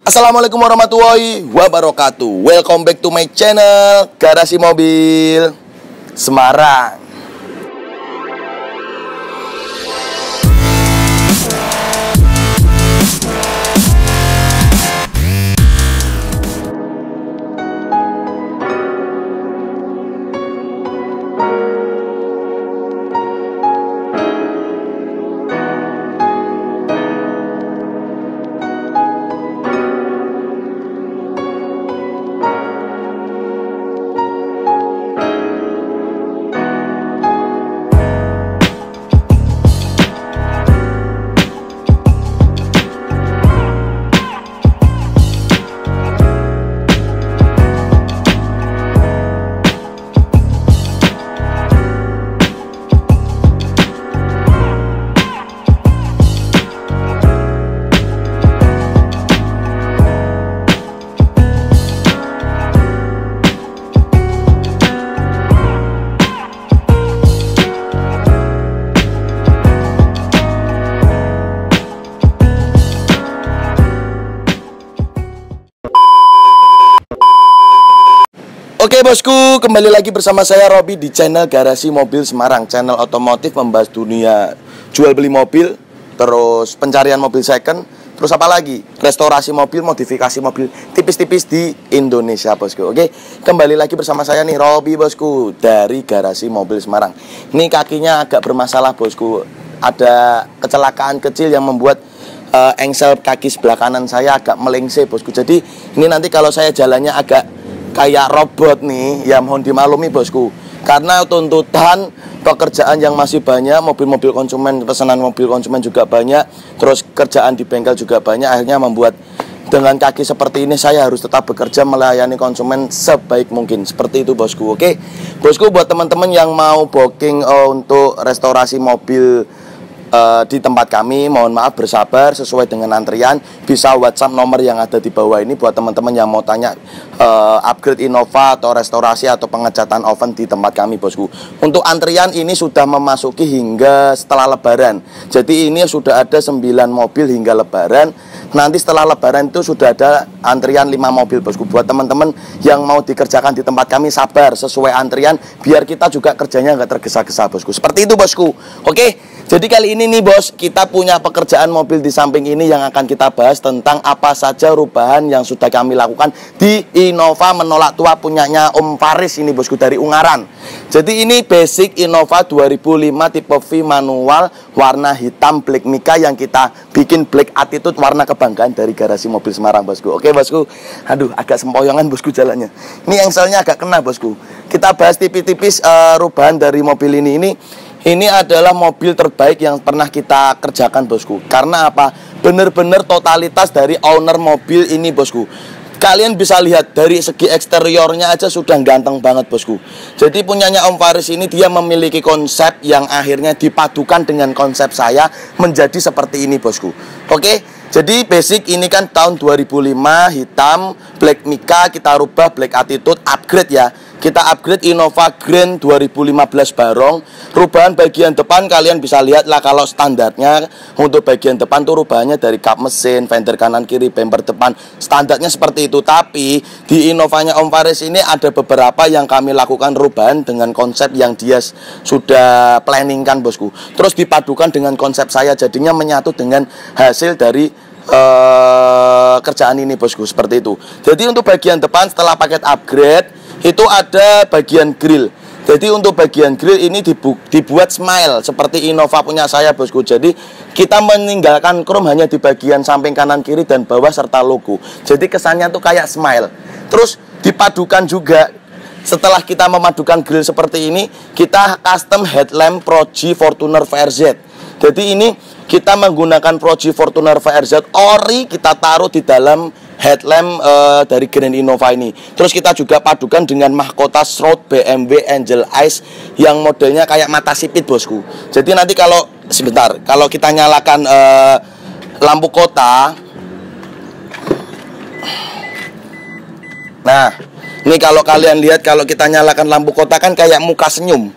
Assalamualaikum warahmatullahi wabarakatuh. Welcome back to my channel Garasi Mobil Semarang. Oke bosku, kembali lagi bersama saya Robi di channel Garasi Mobil Semarang. Channel otomotif membahas dunia jual beli mobil, terus pencarian mobil second, terus apa lagi? Restorasi mobil, modifikasi mobil tipis-tipis di Indonesia bosku. Oke, kembali lagi bersama saya nih Robi bosku dari Garasi Mobil Semarang. Ini kakinya agak bermasalah bosku. Ada kecelakaan kecil yang membuat engsel kaki sebelah kanan saya agak melengseh bosku. Jadi ini nanti kalau saya jalannya agak kayak robot nih, ya mohon dimaklumi bosku. Karena tuntutan pekerjaan yang masih banyak, mobil-mobil konsumen, pesanan mobil konsumen juga banyak, terus kerjaan di bengkel juga banyak, akhirnya membuat dengan kaki seperti ini saya harus tetap bekerja melayani konsumen sebaik mungkin. Seperti itu bosku. Oke bosku, buat teman-teman yang mau booking untuk restorasi mobil di tempat kami, mohon maaf bersabar, sesuai dengan antrian bisa WhatsApp nomor yang ada di bawah ini buat teman-teman yang mau tanya upgrade Innova atau restorasi atau pengecatan oven di tempat kami bosku. Untuk antrian ini sudah memasuki hingga setelah lebaran. Jadi ini sudah ada 9 mobil hingga lebaran. Nanti setelah lebaran itu sudah ada antrian 5 mobil bosku. Buat teman-teman yang mau dikerjakan di tempat kami, sabar sesuai antrian biar kita juga kerjanya nggak tergesa-gesa bosku. Seperti itu bosku. Oke. Jadi kali ini nih bos, kita punya pekerjaan mobil di samping ini yang akan kita bahas tentang apa saja rubahan yang sudah kami lakukan di Innova menolak tua punyanya Om Faris ini bosku dari Ungaran. Jadi ini basic Innova 2005 tipe V manual warna hitam Black Mica yang kita bikin Black Attitude warna kebanggaan dari Garasi Mobil Semarang bosku. Oke bosku, aduh agak sempoyongan bosku jalannya. Ini engselnya agak kena bosku. Kita bahas tipis-tipis rubahan dari mobil ini. Ini adalah mobil terbaik yang pernah kita kerjakan bosku. Karena apa? Bener-bener totalitas dari owner mobil ini bosku. Kalian bisa lihat dari segi eksteriornya aja sudah ganteng banget bosku. Jadi punyanya Om Faris ini dia memiliki konsep yang akhirnya dipadukan dengan konsep saya menjadi seperti ini bosku. Oke, jadi basic ini kan tahun 2005 hitam Black Mica, kita rubah Black Attitude, upgrade ya. Kita upgrade Innova Grand 2015 Barong. Rubahan bagian depan kalian bisa lihat lah, kalau standarnya untuk bagian depan tuh rubahannya dari kap mesin, fender kanan kiri, bumper depan, standarnya seperti itu. Tapi di Innovanya Om Faris ini ada beberapa yang kami lakukan rubahan dengan konsep yang dia sudah planningkan bosku. Terus dipadukan dengan konsep saya, jadinya menyatu dengan hasil dari kerjaan ini bosku, seperti itu. Jadi untuk bagian depan setelah paket upgrade itu ada bagian grill. Jadi untuk bagian grill ini dibuat smile seperti Innova punya saya bosku. Jadi kita meninggalkan chrome hanya di bagian samping kanan kiri dan bawah serta logo. Jadi kesannya tuh kayak smile. Terus dipadukan juga, setelah kita memadukan grill seperti ini, kita custom headlamp Pro G Fortuner VRZ. Jadi ini kita menggunakan Pro G Fortuner VRZ ori, kita taruh di dalam headlamp dari Grand Innova ini. Terus kita juga padukan dengan mahkota shroud BMW Angel Eyes yang modelnya kayak mata sipit bosku. Jadi nanti kalau sebentar, kalau kita nyalakan lampu kota, nah ini kalau kalian lihat, kalau kita nyalakan lampu kota kan kayak muka senyum.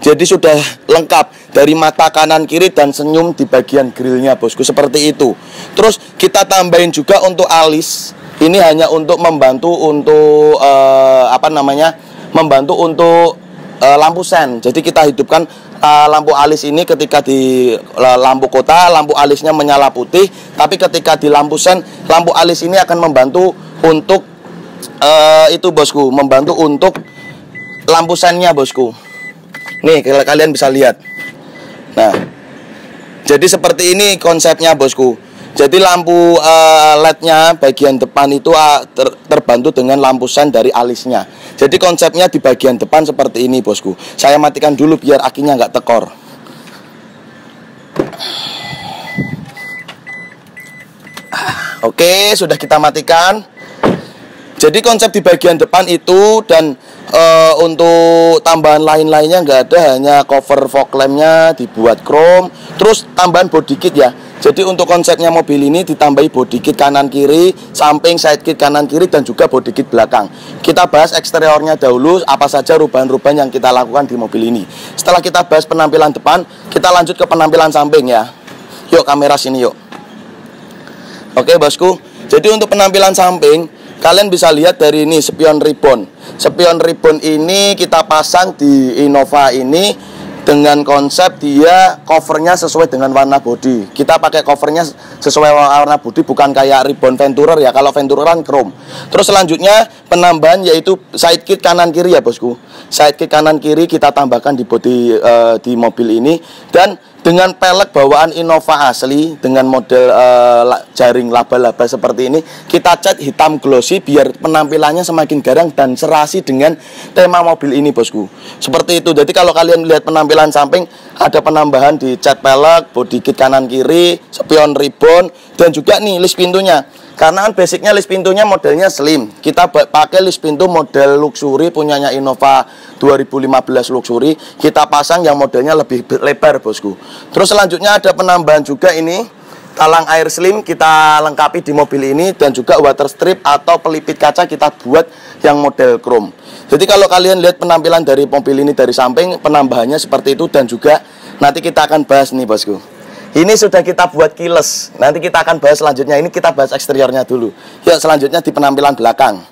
Jadi sudah lengkap dari mata kanan kiri dan senyum di bagian grillnya bosku, seperti itu. Terus kita tambahin juga untuk alis. Ini hanya untuk membantu untuk membantu untuk lampu sen. Jadi kita hidupkan lampu alis ini ketika di lampu kota, lampu alisnya menyala putih. Tapi ketika di lampu sen, lampu alis ini akan membantu untuk itu bosku, membantu untuk lampu sennya bosku. Nih kalian bisa lihat. Nah, jadi seperti ini konsepnya bosku. Jadi lampu LED-nya bagian depan itu terbantu dengan lampu sen dari alisnya. Jadi konsepnya di bagian depan seperti ini bosku. Saya matikan dulu biar akinya nggak tekor. Oke, sudah kita matikan. Jadi konsep di bagian depan itu dan untuk tambahan lain-lainnya nggak ada, hanya cover fog lampnya dibuat chrome. Terus tambahan body kit ya. Jadi untuk konsepnya mobil ini ditambahi body kit kanan kiri, samping, side kit kanan kiri, dan juga body kit belakang. Kita bahas eksteriornya dahulu, apa saja rubahan-rubahan yang kita lakukan di mobil ini. Setelah kita bahas penampilan depan, kita lanjut ke penampilan samping ya. Yuk kamera sini yuk. Oke bosku, jadi untuk penampilan samping kalian bisa lihat dari ini spion ribbon. Spion ribbon ini kita pasang di Innova ini dengan konsep dia covernya sesuai dengan warna bodi. Kita pakai covernya sesuai warna bodi, bukan kayak ribbon Venturer ya. Kalau Venturer kan chrome. Terus selanjutnya penambahan yaitu side kit kanan kiri ya bosku. Side kit kanan kiri kita tambahkan di bodi di mobil ini, dan dengan pelek bawaan Innova asli dengan model jaring laba-laba seperti ini, kita cat hitam glossy biar penampilannya semakin garang dan serasi dengan tema mobil ini bosku. Seperti itu. Jadi kalau kalian lihat penampilan samping, ada penambahan di cat pelek, body kit kanan kiri, spion ribbon, dan juga nih list pintunya. Karena kan basicnya list pintunya modelnya slim, kita pakai list pintu model luxury punyanya Innova 2015 luxury. Kita pasang yang modelnya lebih lebar bosku. Terus selanjutnya ada penambahan juga ini talang air slim kita lengkapi di mobil ini, dan juga water strip atau pelipit kaca kita buat yang model chrome. Jadi kalau kalian lihat penampilan dari mobil ini dari samping, penambahannya seperti itu. Dan juga nanti kita akan bahas nih bosku. Ini sudah kita buat keyless. Nanti kita akan bahas selanjutnya. Ini kita bahas eksteriornya dulu. Yuk selanjutnya di penampilan belakang.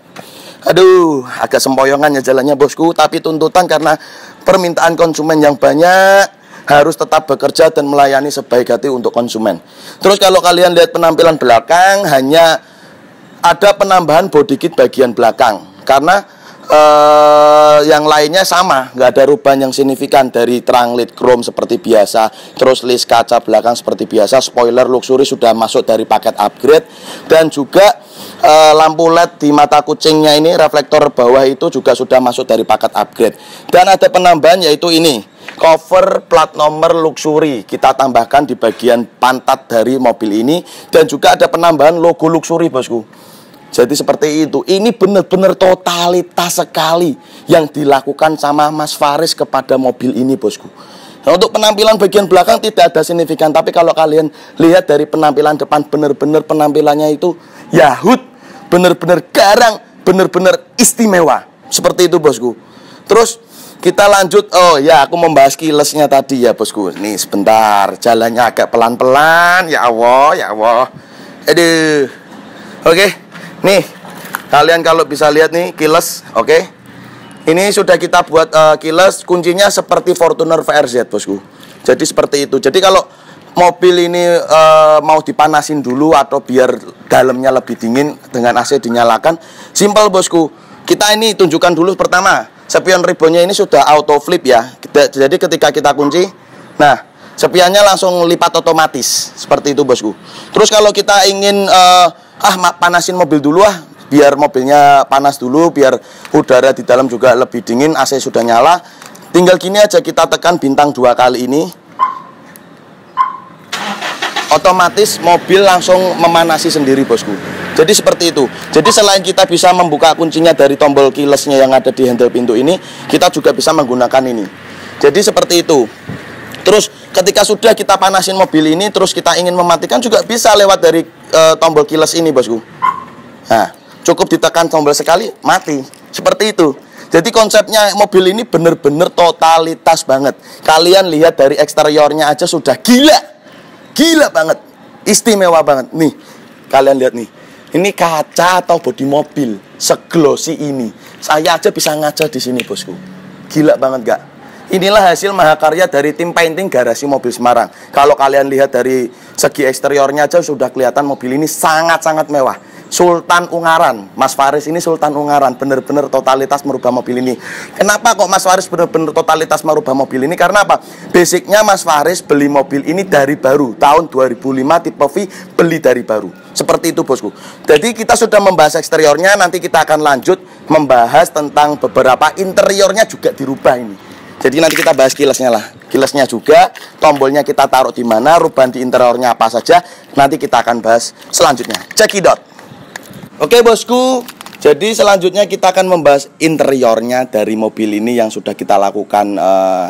Aduh, agak sempoyongan ya jalannya bosku. Tapi tuntutan karena permintaan konsumen yang banyak, harus tetap bekerja dan melayani sebaik hati untuk konsumen. Terus kalau kalian lihat penampilan belakang, hanya ada penambahan body kit bagian belakang. Karena yang lainnya sama, nggak ada perubahan yang signifikan. Dari terang led chrome seperti biasa, terus list kaca belakang seperti biasa, spoiler luxury sudah masuk dari paket upgrade, dan juga lampu LED di mata kucingnya ini, reflektor bawah itu juga sudah masuk dari paket upgrade. Dan ada penambahan yaitu ini, cover plat nomor luxury kita tambahkan di bagian pantat dari mobil ini, dan juga ada penambahan logo luxury bosku. Jadi seperti itu. Ini benar-benar totalitas sekali yang dilakukan sama Mas Faris kepada mobil ini bosku. Nah, untuk penampilan bagian belakang tidak ada signifikan, tapi kalau kalian lihat dari penampilan depan, benar-benar penampilannya itu yahut, benar-benar garang, benar-benar istimewa. Seperti itu bosku. Terus kita lanjut. Oh ya, aku membahas keylessnya tadi ya bosku. Nih sebentar, jalannya agak pelan-pelan. Ya Allah, ya Allah. Aduh. Oke. Nih, kalian kalau bisa lihat nih keyless, oke. Ini sudah kita buat keyless, kuncinya seperti Fortuner VRZ bosku. Jadi seperti itu. Jadi kalau mobil ini mau dipanasin dulu atau biar dalamnya lebih dingin dengan AC dinyalakan, simple bosku. Kita ini tunjukkan dulu pertama, spion ribbonnya ini sudah auto flip ya. Jadi ketika kita kunci, nah spionnya langsung lipat otomatis. Seperti itu bosku. Terus kalau kita ingin panasin mobil dulu biar mobilnya panas dulu, biar udara di dalam juga lebih dingin, AC sudah nyala. Tinggal gini aja, kita tekan bintang 2 kali ini, otomatis mobil langsung memanasi sendiri bosku. Jadi seperti itu. Jadi selain kita bisa membuka kuncinya dari tombol keylessnya yang ada di handle pintu ini, kita juga bisa menggunakan ini. Jadi seperti itu. Terus ketika sudah kita panasin mobil ini, terus kita ingin mematikan juga bisa lewat dari tombol keyless ini bosku. Nah, cukup ditekan tombol sekali, mati. Seperti itu. Jadi konsepnya mobil ini bener-bener totalitas banget. Kalian lihat dari eksteriornya aja sudah gila. Gila banget. Istimewa banget. Nih, kalian lihat nih. Ini kaca atau bodi mobil seglosi ini. Saya aja bisa ngaca di sini, bosku. Gila banget gak? Inilah hasil mahakarya dari tim painting Garasi Mobil Semarang. Kalau kalian lihat dari segi eksteriornya aja sudah kelihatan mobil ini sangat-sangat mewah. Sultan Ungaran, Mas Faris ini Sultan Ungaran, bener-bener totalitas merubah mobil ini. Kenapa kok Mas Faris bener-bener totalitas merubah mobil ini? Karena apa? Basicnya Mas Faris beli mobil ini dari baru, tahun 2005 tipe V, beli dari baru. Seperti itu, bosku. Jadi kita sudah membahas eksteriornya, nanti kita akan lanjut membahas tentang beberapa interiornya juga dirubah ini. Jadi nanti kita bahas kilesnya lah. Kilesnya juga, tombolnya kita taruh di mana, rubahan di interiornya apa saja, nanti kita akan bahas selanjutnya. Cekidot. Oke, bosku, jadi selanjutnya kita akan membahas interiornya dari mobil ini yang sudah kita lakukan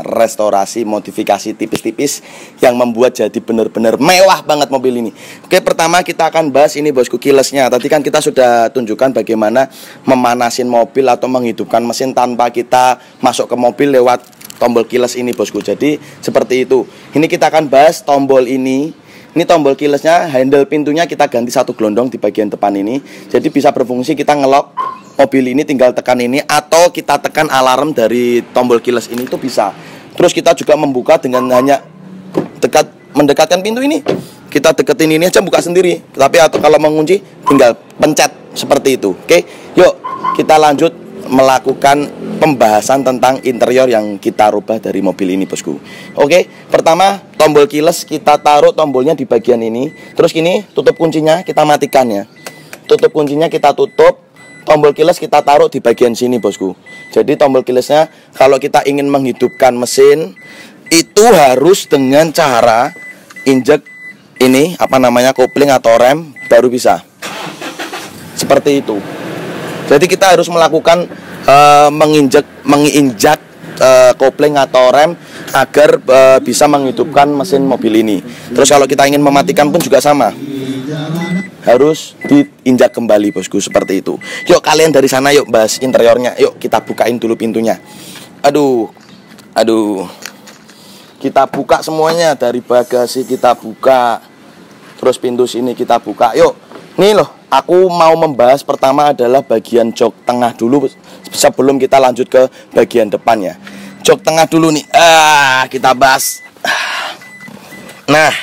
restorasi, modifikasi tipis-tipis yang membuat jadi benar-benar mewah banget mobil ini. Oke, pertama kita akan bahas ini, bosku, kilesnya. Tadi kan kita sudah tunjukkan bagaimana memanasin mobil atau menghidupkan mesin tanpa kita masuk ke mobil lewat tombol kiles ini, bosku. Jadi seperti itu. Ini kita akan bahas tombol ini. Ini tombol kilesnya, handle pintunya kita ganti satu gelondong di bagian depan ini. Jadi bisa berfungsi kita ngelok mobil ini tinggal tekan ini, atau kita tekan alarm dari tombol kiles ini itu bisa. Terus kita juga membuka dengan hanya mendekatkan pintu ini. Kita deketin ini aja buka sendiri. Tapi atau kalau mengunci tinggal pencet seperti itu. Oke, yuk kita lanjut melakukan pembahasan tentang interior yang kita rubah dari mobil ini, bosku. Oke, pertama tombol kiles kita taruh tombolnya di bagian ini. Terus ini tutup kuncinya kita matikan ya. Tutup kuncinya kita tutup. Tombol kiles kita taruh di bagian sini, bosku. Jadi tombol kilesnya kalau kita ingin menghidupkan mesin itu harus dengan cara injek ini apa namanya kopling atau rem baru bisa. Seperti itu. Jadi kita harus melakukan menginjak kopling atau rem agar bisa menghidupkan mesin mobil ini. Terus kalau kita ingin mematikan pun juga sama, harus diinjak kembali, bosku, seperti itu. Yuk kalian dari sana yuk bahas interiornya. Yuk kita bukain dulu pintunya. Aduh, kita buka semuanya, dari bagasi kita buka, terus pintu sini kita buka. Yuk, nih loh. Aku mau membahas pertama adalah bagian jok tengah dulu sebelum kita lanjut ke bagian depannya. Jok tengah dulu nih. Kita bahas. Nah,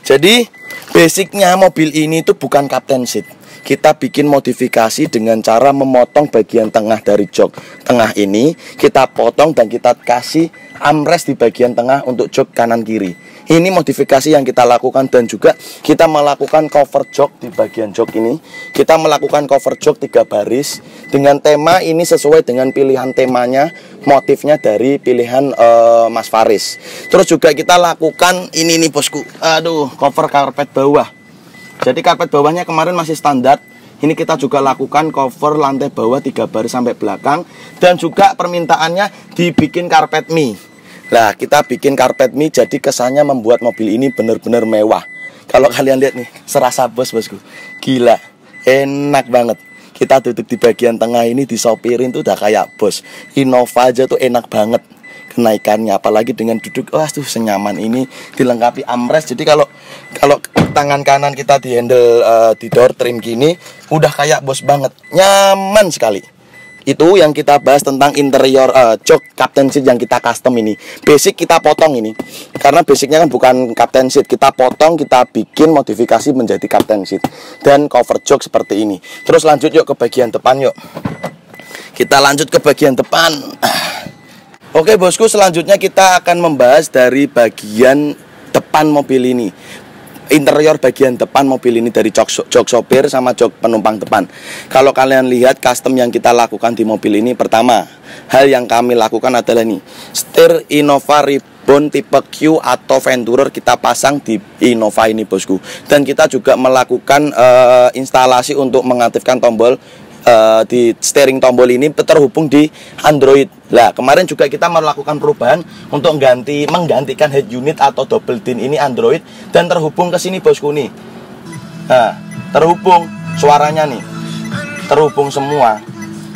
jadi basicnya mobil ini itu bukan captain seat. Kita bikin modifikasi dengan cara memotong bagian tengah dari jok tengah ini. Kita potong dan kita kasih armrest di bagian tengah untuk jok kanan kiri. Ini modifikasi yang kita lakukan, dan juga kita melakukan cover jok di bagian jok ini. Kita melakukan cover jok 3 baris dengan tema ini sesuai dengan pilihan temanya, motifnya dari pilihan Mas Faris. Terus juga kita lakukan ini nih, bosku. Aduh, cover karpet bawah. Jadi karpet bawahnya kemarin masih standar. Ini kita juga lakukan cover lantai bawah 3 baris sampai belakang, dan juga permintaannya dibikin karpet mie. Nah, kita bikin karpet mie jadi kesannya membuat mobil ini benar-benar mewah. Kalau kalian lihat nih, serasa bos, bosku. Gila, enak banget. Kita duduk di bagian tengah ini disopirin tuh udah kayak bos. Innova aja tuh enak banget kenaikannya, apalagi dengan duduk tuh senyaman ini, dilengkapi armrest. Jadi kalau tangan kanan kita di handle di door trim gini, udah kayak bos banget, nyaman sekali. Itu yang kita bahas tentang interior jok captain seat yang kita custom ini. Basic kita potong ini, karena basicnya kan bukan captain seat. Kita potong, kita bikin modifikasi menjadi captain seat dan cover jok seperti ini. Terus lanjut yuk ke bagian depan yuk. Kita lanjut ke bagian depan. Oke, bosku, selanjutnya kita akan membahas dari bagian depan mobil ini. Interior bagian depan mobil ini dari jok sopir sama jok penumpang depan. Kalau kalian lihat custom yang kita lakukan di mobil ini, pertama hal yang kami lakukan adalah ini, setir Innova Ribbon tipe Q atau Venturer kita pasang di Innova ini, bosku. Dan kita juga melakukan instalasi untuk mengaktifkan tombol di steering tombol ini terhubung di Android. Nah, kemarin juga kita melakukan perubahan untuk menggantikan head unit atau double din ini Android, dan terhubung ke sini, bosku nih. Nah, terhubung suaranya nih, terhubung semua.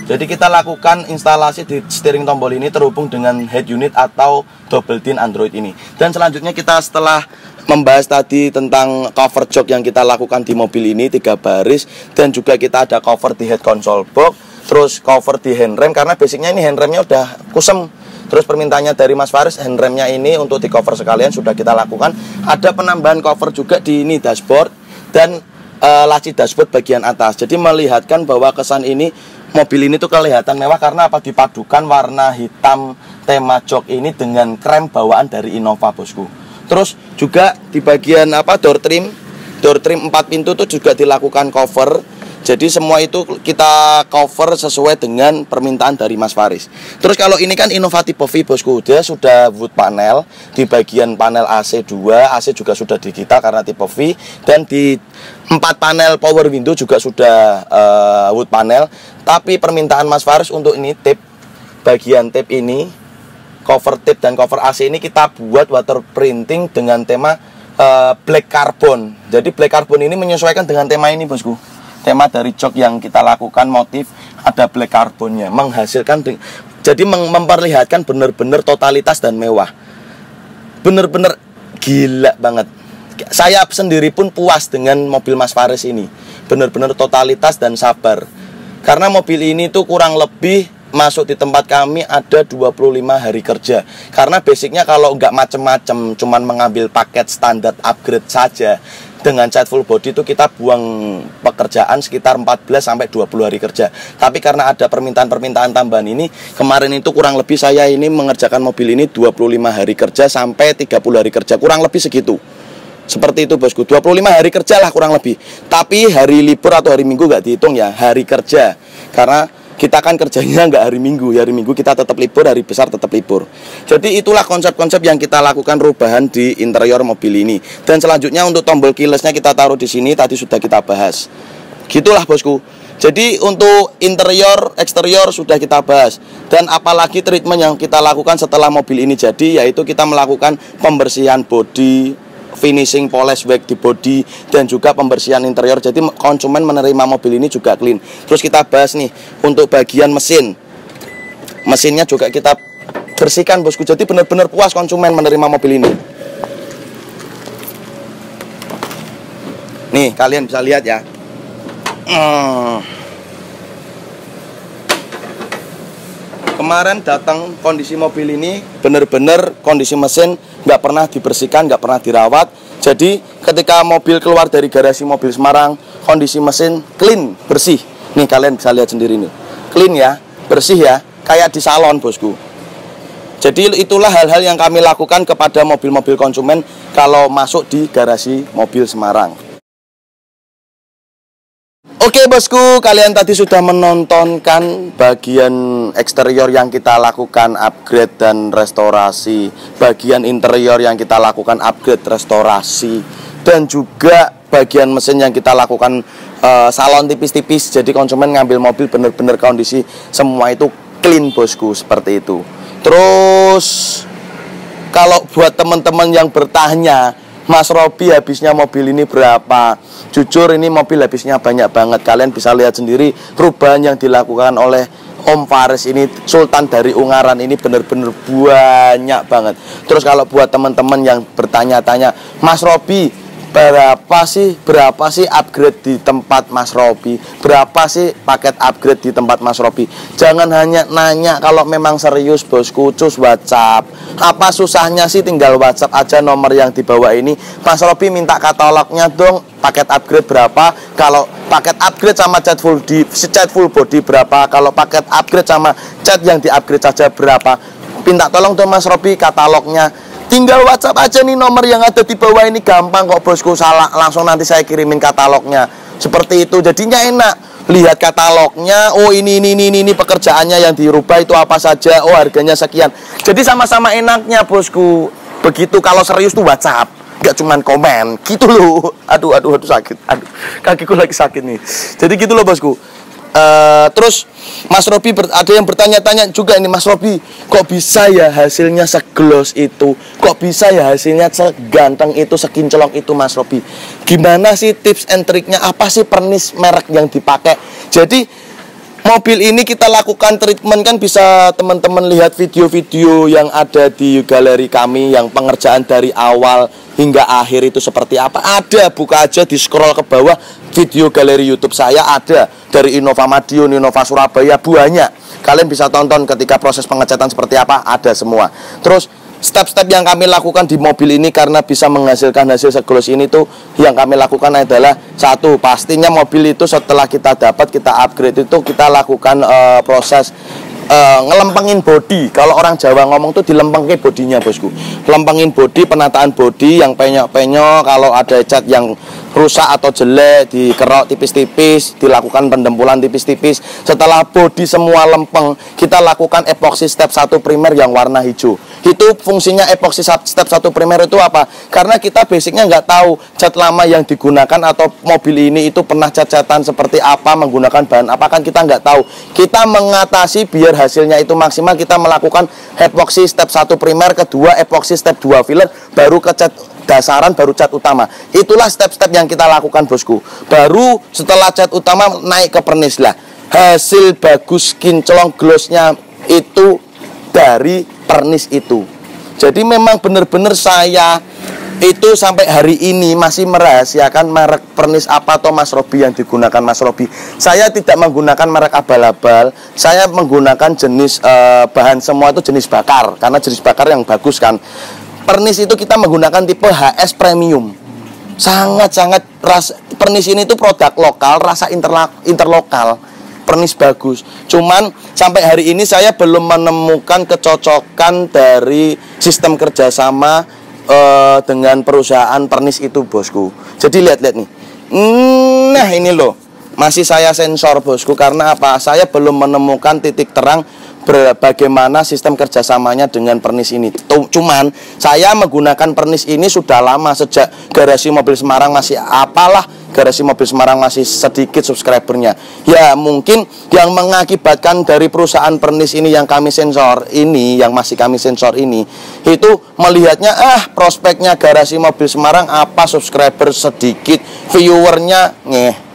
Jadi kita lakukan instalasi di steering tombol ini terhubung dengan head unit atau double din Android ini. Dan selanjutnya kita setelah membahas tadi tentang cover jok yang kita lakukan di mobil ini 3 baris, dan juga kita ada cover di head console box, terus cover di handrem karena basicnya ini handremnya udah kusem. Terus permintaannya dari Mas Faris, handremnya ini untuk di cover sekalian sudah kita lakukan. Ada penambahan cover juga di ini dashboard dan laci dashboard bagian atas. Jadi melihatkan bahwa kesan ini mobil ini tuh kelihatan mewah karena apa? Dipadukan warna hitam tema jok ini dengan krem bawaan dari Innova, bosku. Terus juga di bagian door trim 4 pintu tuh juga dilakukan cover. Jadi semua itu kita cover sesuai dengan permintaan dari Mas Faris. Terus kalau ini kan Innova tipe V, bosku. Dia sudah wood panel di bagian panel AC 2, AC juga sudah digital karena tipe V, dan di 4 panel power window juga sudah wood panel. Tapi permintaan Mas Faris untuk ini bagian tip ini, cover tip dan cover AC ini kita buat water printing dengan tema black carbon. Jadi black carbon ini menyesuaikan dengan tema ini, bosku. Tema dari jok yang kita lakukan motif ada black carbonnya, menghasilkan jadi memperlihatkan benar-benar totalitas dan mewah. Benar-benar gila banget. Saya sendiri pun puas dengan mobil Mas Faris ini. Benar-benar totalitas dan sabar. Karena mobil ini tuh kurang lebih masuk di tempat kami ada 25 hari kerja. Karena basicnya kalau nggak macem-macem, cuman mengambil paket standar upgrade saja dengan cat full body itu kita buang pekerjaan sekitar 14-20 hari kerja. Tapi karena ada permintaan-permintaan tambahan ini, kemarin itu kurang lebih saya ini mengerjakan mobil ini 25 hari kerja sampai 30 hari kerja, kurang lebih segitu. Seperti itu, bosku. 25 hari kerja lah kurang lebih. Tapi hari libur atau hari Minggu nggak dihitung ya, hari kerja. Karena kita kan kerjanya nggak hari Minggu. Hari Minggu kita tetap libur, hari besar tetap libur. Jadi itulah konsep-konsep yang kita lakukan perubahan di interior mobil ini. Dan selanjutnya untuk tombol keylessnya kita taruh di sini, tadi sudah kita bahas. Gitulah, bosku. Jadi untuk interior, eksterior sudah kita bahas. Dan apalagi treatment yang kita lakukan setelah mobil ini jadi, yaitu kita melakukan pembersihan bodi, finishing polish wax di body, dan juga pembersihan interior. Jadi konsumen menerima mobil ini juga clean. Terus kita bahas nih untuk bagian mesin. Mesinnya juga kita bersihkan, bosku. Jadi benar-benar puas konsumen menerima mobil ini. Nih kalian bisa lihat ya. Kemarin datang kondisi mobil ini benar-benar kondisi mesin nggak pernah dibersihkan, nggak pernah dirawat. Jadi ketika mobil keluar dari garasi mobil Semarang, kondisi mesin clean, bersih. Nih kalian bisa lihat sendiri nih, clean ya, bersih ya, kayak di salon, bosku. Jadi itulah hal-hal yang kami lakukan kepada mobil-mobil konsumen kalau masuk di garasi mobil Semarang. Oke, bosku, kalian tadi sudah menontonkan bagian eksterior yang kita lakukan upgrade dan restorasi, bagian interior yang kita lakukan upgrade restorasi, dan juga bagian mesin yang kita lakukan salon tipis-tipis. Jadi konsumen ngambil mobil benar-benar kondisi semua itu clean, bosku, seperti itu. Terus kalau buat teman-teman yang bertanya, Mas Robi habisnya mobil ini berapa? Jujur ini mobil habisnya banyak banget. Kalian bisa lihat sendiri perubahan yang dilakukan oleh Om Faris ini, Sultan dari Ungaran ini benar-benar banyak banget. Terus kalau buat teman-teman yang bertanya-tanya, Mas Robi berapa sih upgrade di tempat Mas Robi? Berapa sih paket upgrade di tempat Mas Robi? Jangan hanya nanya, kalau memang serius, bosku, cus WhatsApp. Apa susahnya sih, tinggal WhatsApp aja nomor yang di bawah ini. Mas Robi minta katalognya dong, paket upgrade berapa? Kalau paket upgrade sama cat full body berapa? Kalau paket upgrade sama cat yang di upgrade saja berapa? Minta tolong dong Mas Robi katalognya. Tinggal WhatsApp aja nih, nomor yang ada di bawah ini, gampang kok, bosku. Salah langsung nanti saya kirimin katalognya. Seperti itu, jadinya enak. Lihat katalognya, oh ini pekerjaannya yang dirubah itu apa saja, oh harganya sekian. Jadi sama-sama enaknya, bosku. Begitu kalau serius tuh WhatsApp, gak cuman komen, gitu loh. Aduh sakit, kakiku lagi sakit nih. Jadi gitu loh, bosku. Terus Mas Robi ada yang bertanya-tanya juga ini, Mas Robi, kok bisa ya hasilnya seglos itu? Kok bisa ya hasilnya seganteng itu, sekinclong itu, Mas Robi? Gimana sih tips and triknya? Apa sih pernis merek yang dipakai? Jadi mobil ini kita lakukan treatment kan bisa teman-teman lihat video-video yang ada di galeri kami yang pengerjaan dari awal hingga akhir itu seperti apa. Ada, buka aja di scroll ke bawah video galeri YouTube saya, ada dari Innova Madiun, Innova Surabaya, banyak. Kalian bisa tonton ketika proses pengecatan seperti apa, ada semua. Terus step-step yang kami lakukan di mobil ini karena bisa menghasilkan hasil segelos ini tuh, yang kami lakukan adalah satu, pastinya mobil itu setelah kita dapat, kita upgrade itu kita lakukan proses ngelempengin bodi. Kalau orang Jawa ngomong tuh dilempengin bodinya bosku. Lempengin bodi, penataan bodi yang penyok-penyok. Kalau ada cat yang rusak atau jelek dikerok tipis-tipis, dilakukan pendempulan tipis-tipis. Setelah bodi semua lempeng, kita lakukan epoxy step 1 primer yang warna hijau. Itu fungsinya epoxy step 1 primer itu apa? Karena kita basicnya nggak tahu cat lama yang digunakan atau mobil ini itu pernah cat-catan seperti apa, menggunakan bahan apa, kan kita nggak tahu. Kita mengatasi biar hasilnya itu maksimal, kita melakukan epoxy step 1 primer, kedua epoxy step 2 filler, baru ke cat dasaran, baru cat utama. Itulah step-step yang kita lakukan bosku. Baru setelah cat utama naik ke pernis lah. Hasil bagus kinclong glossnya itu dari pernis itu. Jadi memang benar-benar saya itu sampai hari ini masih merahasiakan merek pernis apa atau Mas Robi yang digunakan Mas Robi. Saya tidak menggunakan merek abal-abal. Saya menggunakan jenis bahan semua itu jenis bakar, karena jenis bakar yang bagus kan. Pernis itu kita menggunakan tipe HS Premium. Sangat-sangat pernis ini tuh produk lokal, rasa interlokal. Pernis bagus. Cuman sampai hari ini saya belum menemukan kecocokan dari sistem kerjasama dengan perusahaan pernis itu bosku. Jadi lihat-lihat nih. Nah ini loh, masih saya sensor bosku. Karena apa? Saya belum menemukan titik terang bagaimana sistem kerjasamanya dengan pernis ini. Cuman saya menggunakan pernis ini sudah lama, sejak garasi mobil Semarang masih apalah, garasi mobil Semarang masih sedikit subscribernya. Ya mungkin yang mengakibatkan dari perusahaan pernis ini yang kami sensor ini, yang masih kami sensor ini, itu melihatnya prospeknya garasi mobil Semarang apa, subscriber sedikit, viewernya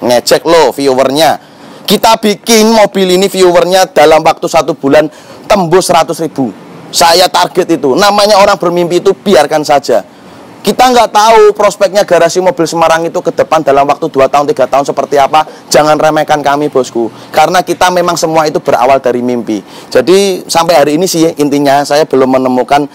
ngecek loh viewernya. Kita bikin mobil ini viewernya dalam waktu 1 bulan tembus 100.000. Saya target itu. Namanya orang bermimpi itu biarkan saja. Kita nggak tahu prospeknya garasi mobil Semarang itu ke depan dalam waktu 2 tahun, 3 tahun seperti apa. Jangan remehkan kami bosku. Karena kita memang semua itu berawal dari mimpi. Jadi sampai hari ini sih intinya saya belum menemukan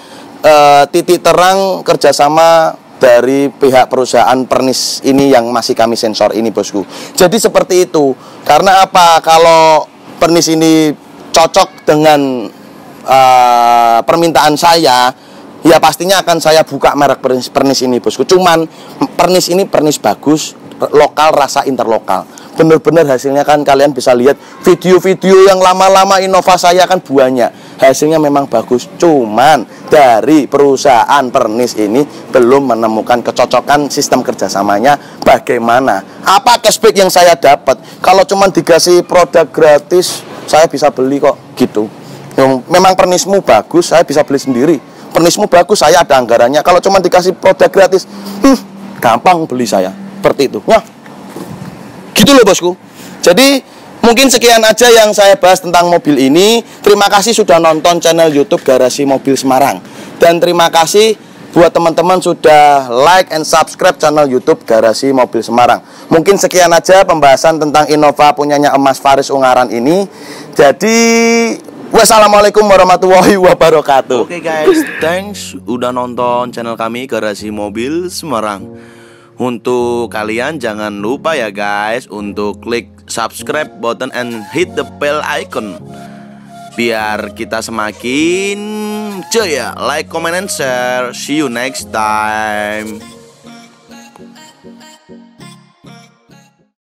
titik terang kerjasama dari pihak perusahaan pernis ini yang masih kami sensor ini bosku. Jadi seperti itu. Karena apa? Kalau pernis ini cocok dengan permintaan saya, ya pastinya akan saya buka merek pernis ini bosku. Cuman pernis ini pernis bagus, lokal, rasa interlokal. Bener-bener hasilnya kan kalian bisa lihat video-video yang lama-lama Innova saya kan banyak. Hasilnya memang bagus. Cuman dari perusahaan pernis ini belum menemukan kecocokan sistem kerjasamanya bagaimana. Apa cashback yang saya dapat? Kalau cuman dikasih produk gratis, saya bisa beli kok gitu. Memang pernismu bagus, saya bisa beli sendiri. Pernismu bagus, saya ada anggarannya. Kalau cuman dikasih produk gratis, gampang beli saya. Seperti itu. Wah, gitu loh bosku. Jadi mungkin sekian aja yang saya bahas tentang mobil ini. Terima kasih sudah nonton channel YouTube Garasi Mobil Semarang. Dan terima kasih buat teman-teman sudah like and subscribe channel YouTube Garasi Mobil Semarang. Mungkin sekian aja pembahasan tentang Innova punyanya Mas Faris Ungaran ini. Jadi wassalamualaikum warahmatullahi wabarakatuh. Oke guys, thanks udah nonton channel kami Garasi Mobil Semarang. Untuk kalian jangan lupa ya guys untuk klik subscribe button and hit the bell icon biar kita semakin jaya. Like, comment, and share. See you next time.